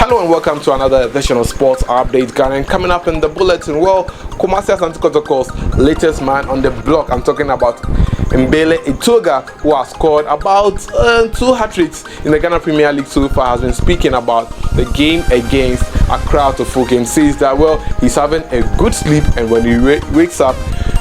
Hello and welcome to another edition of Sports Update Ghana. And coming up in the bulletin, well, Kumasi Asante Kotoko's latest man on the block. I'm talking about Etouga, who has scored about 2 hat-tricks in the Ghana Premier League so far, has been speaking about the game against Accra Kotoko and says that, well, he's having a good sleep, and when he wakes up,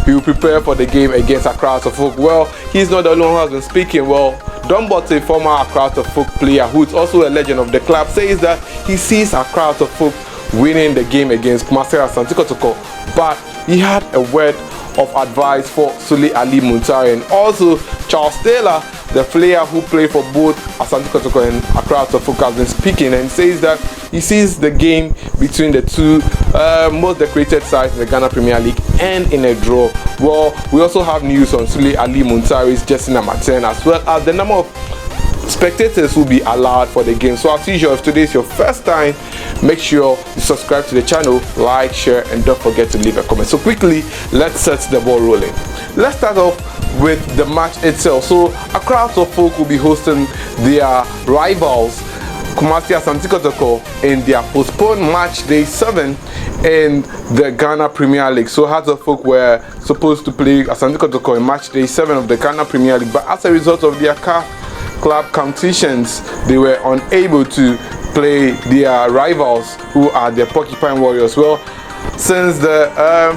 he will prepare for the game against Accra Kotoko. Well, he's not the only one who has been speaking. Well, Bortey, former Accra Kotoko player who is also a legend of the club, says that he sees Accra Kotoko winning the game against Kumasi Asante Kotoko, but he had a word of advice for Ali Muntari and also Charles Taylor, the player who played for both Asante Kotoko and Accra Kotoko, has been speaking and says that he sees the game between the two most decorated sides in the Ghana Premier League and in a draw. Well, we also have news on Ali Muntari's jersey number 10, as well as the number of spectators will be allowed for the game. So as usual, if today is your first time, make sure you subscribe to the channel, like, share, and don't forget to leave a comment. So quickly, let's set the ball rolling. Let's start off with the match itself. So Accra Kotoko will be hosting their rivals Kumasi Asante Kotoko in their postponed match day 7 in the Ghana Premier League. So Hearts of Oak were supposed to play Asante Kotoko in match day 7 of the Ghana Premier League, but as a result of their club competitions, they were unable to play their rivals, who are the Porcupine Warriors. Well, since the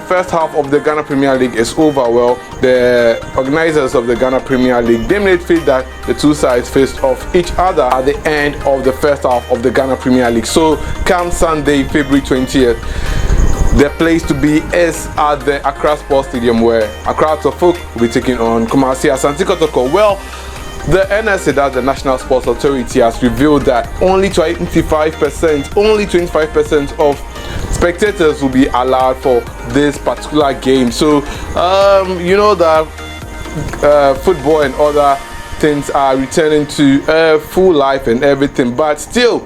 first half of the Ghana Premier League is over, well, the organizers of the Ghana Premier League deemed fit that the two sides faced off each other at the end of the first half of the Ghana Premier League. So come Sunday, February 20th, the place to be is at the Accra Sports Stadium, where Accra Kotoko will be taking on Kumasi Asante Kotoko. Well, the NSA, that's the National Sports Authority, has revealed that only 25% of spectators will be allowed for this particular game. So you know that football and other things are returning to full life and everything, but still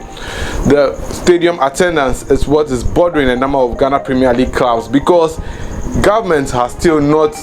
the stadium attendance is what is bothering a number of Ghana Premier League clubs, because government has still not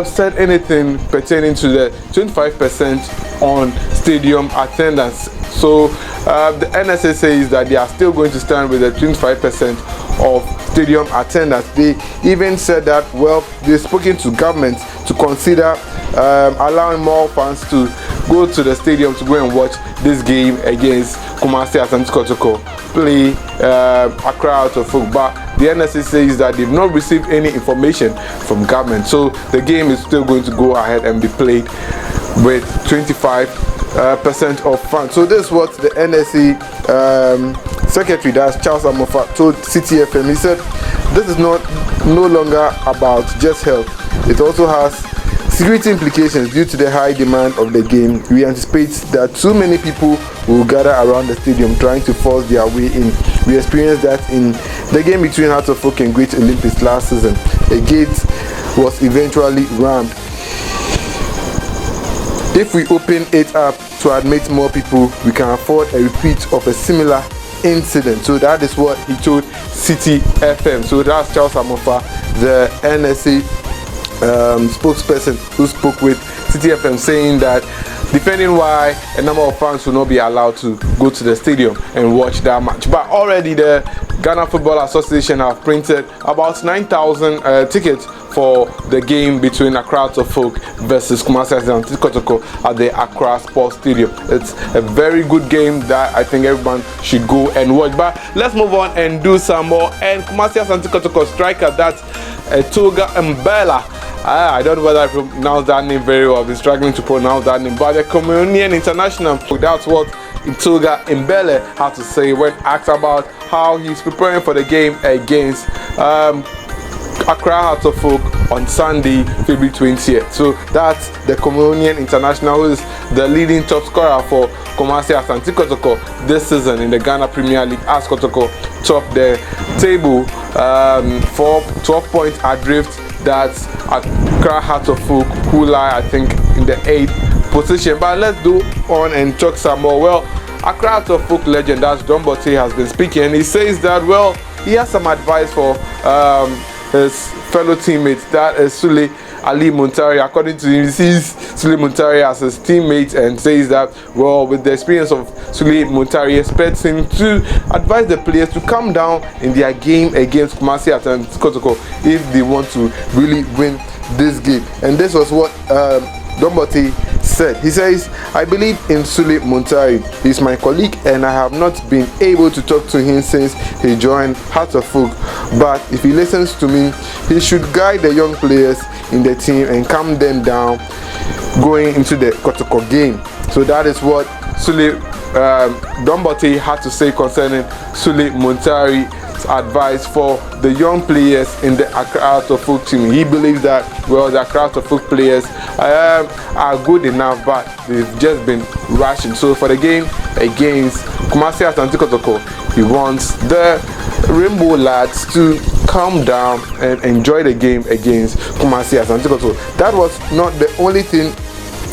said anything pertaining to the 25% on stadium attendance. So the NSA says that they are still going to stand with the 25% of stadium attendance. They even said that, well, they've spoken to government to consider allowing more fans to go to the stadium to go and watch this game against Kumasi Asante Kotoko play Accra Kotoko. But the NSA says that they've not received any information from government, so the game is still going to go ahead and be played with 25% of fans. So this is what the NSA secretary, that's Charles Amofa, told City FM. He said this is no longer about just health, it also has security implications due to the high demand of the game. We anticipate that too many people will gather around the stadium trying to force their way in. We experienced that in the game between Hearts of Oak and Great Olympics last season. A gate was eventually rammed. If we open it up to admit more people, we can afford a repeat of a similar incident. So that is what he told City FM. So that's Charles Amofa, the NSA spokesperson, who spoke with City FM, saying that defending why a number of fans will not be allowed to go to the stadium and watch that match. But already the Ghana Football Association have printed about 9,000 tickets for the game between Accra Kotoko versus Kumasi Asante Kotoko at the Accra Sports Stadium. It's a very good game that I think everyone should go and watch. But let's move on and do some more. And Kumasi Asante Kotoko striker, that's Etouga. I don't know whether I pronounce that name very well. I've been struggling to pronounce that name. But the Communion International, that's what Etouga had to say when asked about how he's preparing for the game against Accra Kotoko on Sunday, February 20th. So that's the Communion International, who is the leading top scorer for Kumasi Asante Kotoko this season in the Ghana Premier League, as Kotoko top the table for 12 points adrift. That's Accra Kotoko, who lie, I think, in the 8th position. But let's do on and talk some more. Well, Accra Kotoko legend, that's Bortey, has been speaking, and he says that, well, he has some advice for his fellow teammates, that is Ali Muntari. According to him, he sees Sule Muntari as his teammate and says that, well, with the experience of Sule Muntari, expects him to advise the players to calm down in their game against Kumasi and Kotoko if they want to really win this game. And this was what Bortey said. He says, I believe in Sule Muntari. He's my colleague and I have not been able to talk to him since he joined Hearts of Oak. But if he listens to me, he should guide the young players in the team and calm them down going into the Kotoko game. So that is what Bortey had to say concerning Sule Muntari's advice for the young players in the Accra of Folk team. He believes that, well, the Accra of Folk players are good enough, but they've just been rushing. So for the game against Kumasi Asante Kotoko, he wants the Rainbow lads to calm down and enjoy the game against Kumasi Asante Kotoko. That was not the only thing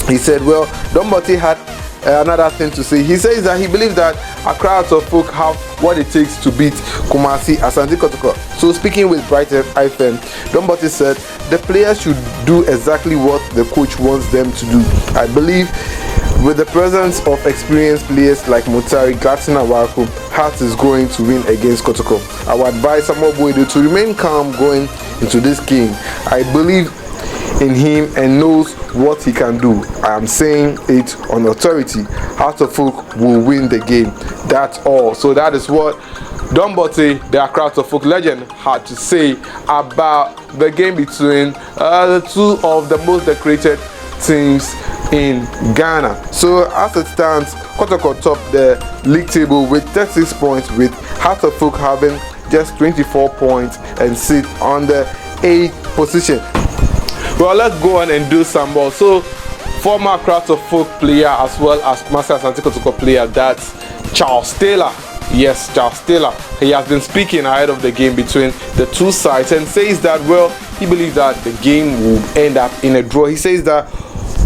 he said. Well, Bortey had another thing to say. He says that he believes that Accra of Folk have what it takes to beat Kumasi Asante Kotoko. So speaking with Bright FM, Bortey said the players should do exactly what the coach wants them to do. I believe with the presence of experienced players like Muntari, Gladson and Waku, Hearts is going to win against Kotoko. I would advise Samuel Boydo to remain calm going into this game. I believe in him and knows what he can do. I am saying it on authority. Hearts of Folk will win the game. That's all. So that is what Bortey, the Accra of Folk legend, had to say about the game between the two of the most decorated teams in Ghana. So as it stands, Kotoko top the league table with 36 points, with Hearts of Folk having just 24 points and sit on the 8th position. Well, let's go on and do some more. So, former Accra of Folk player as well as Kumasi Asante Kotoko player, that's Charles Taylor. Yes, Charles Taylor. He has been speaking ahead of the game between the two sides and says that, well, he believes that the game will end up in a draw. He says that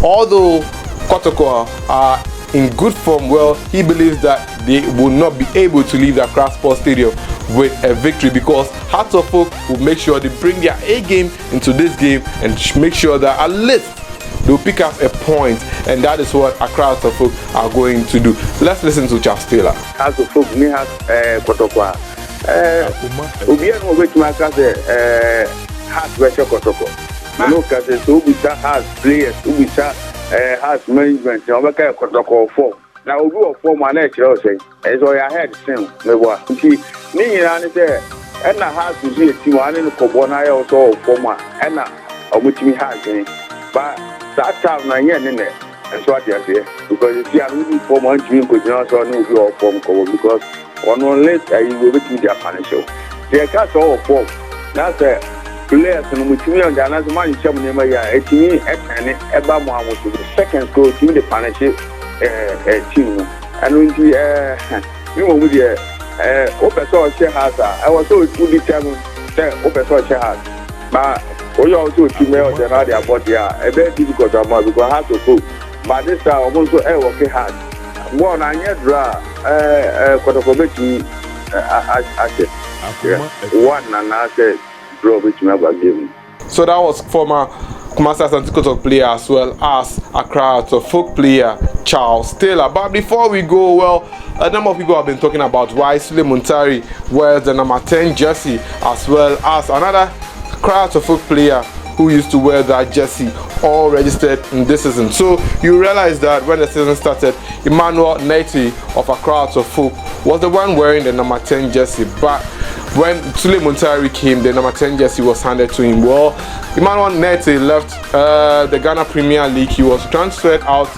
although Kotoko are in good form, well, he believes that they will not be able to leave the Accra Sports Stadium with a victory, because Hearts of Folk will make sure they bring their A game into this game and make sure that at least they'll pick up a point, and that is what Accra of Folk are going to do. Let's listen to Charles Taylor. Hearts of Folk, me has Kotoko. Obian will wait to my cousin Hearts versus Kotoko. No, because so we have players, we have management, and we can Kotoko 4. Now we go for my next year, say, as I had seen, me what. Me and there, and I have to see a team in the Cobona also for my, and I which me has, but that time I ain't in there. That's what I say, because if you are looking for my team, could not so know your form cover, because on one list, I will be with their financial. They cast all four. That's a players and with me on the another man, some name, a team, and Ebama was the second school team, the financial team. And when you know, with the open source house, I was so fully telling open source house. But we also female than other about a very difficult amount because I have to cook. But this time, I'm also a working hard. One, I yet draw Kotoko one and I said, draw which never give me. So that was former Kumasi Asante Kotoko player as well as Accra of Folk player Charles Taylor. But before we go, well, a number of people have been talking about why Sule Muntari wears the number 10 jersey, as well as another Accra of Folk player who used to wear that jersey, all registered in this season. So you realize that when the season started, Emmanuel Neti of Accra of Folk was the one wearing the number 10 jersey, but when Sule Muntari came, the number 10 jersey was handed to him. Well, Emmanuel Neti left the Ghana Premier League. He was transferred out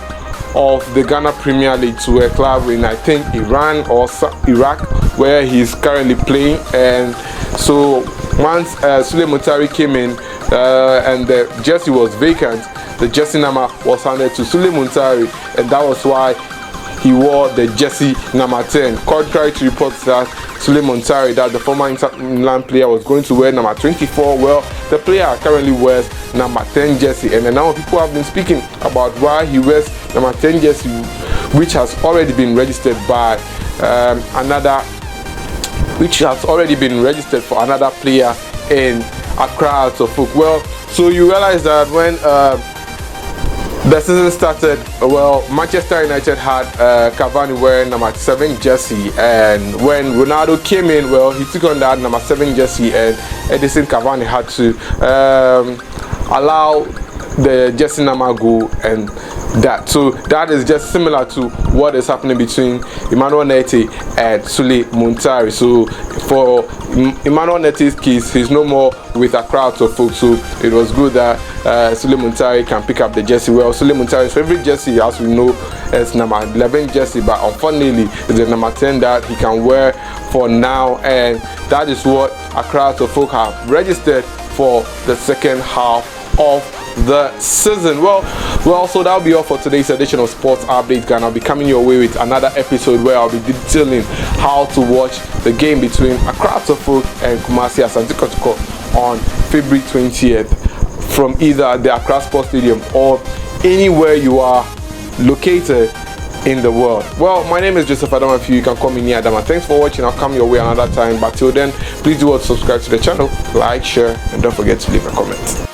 of the Ghana Premier League to a club in, I think, Iran or Iraq, where he's currently playing. And so once Sule Muntari came in and the jersey was vacant, the jersey number was handed to Sule Muntari, and that was why he wore the jersey number 10. Contrary to reports that Sule Muntari, that the former Inter Milan player, was going to wear number 24, well, the player currently wears number 10 jersey, and now people have been speaking about why he wears number 10 jersey, which has already been registered by for another player in Accra Kotoko. Well, so you realize that when the season started, well, Manchester United had Cavani wearing number 7 jersey, and when Ronaldo came in, well, he took on that number 7 jersey, and Edison Cavani had to allow the jersey number go, and that is just similar to what is happening between Emmanuel Neti and Sule Muntari. So for Emmanuel Neti's case, he's no more with Accra Kotoko, so it was good that Sule Muntari can pick up the jersey. Well, Sule Muntari's favorite jersey, as we know, is number 11 jersey, but unfortunately it's the number 10 that he can wear for now, and that is what Accra Kotoko have registered for the second half of the season. Well, so that'll be all for today's edition of Sports Update, and I'll be coming your way with another episode where I'll be detailing how to watch the game between Accra Kotoko and Kumasi Asante Kotoko on February 20th from either the Accra Sports Stadium or anywhere you are located in the world. Well, my name is Joseph Adama. If you can call me Nia Adama. Thanks for watching. I'll come your way another time, but till then, please do subscribe to the channel, like, share, and don't forget to leave a comment.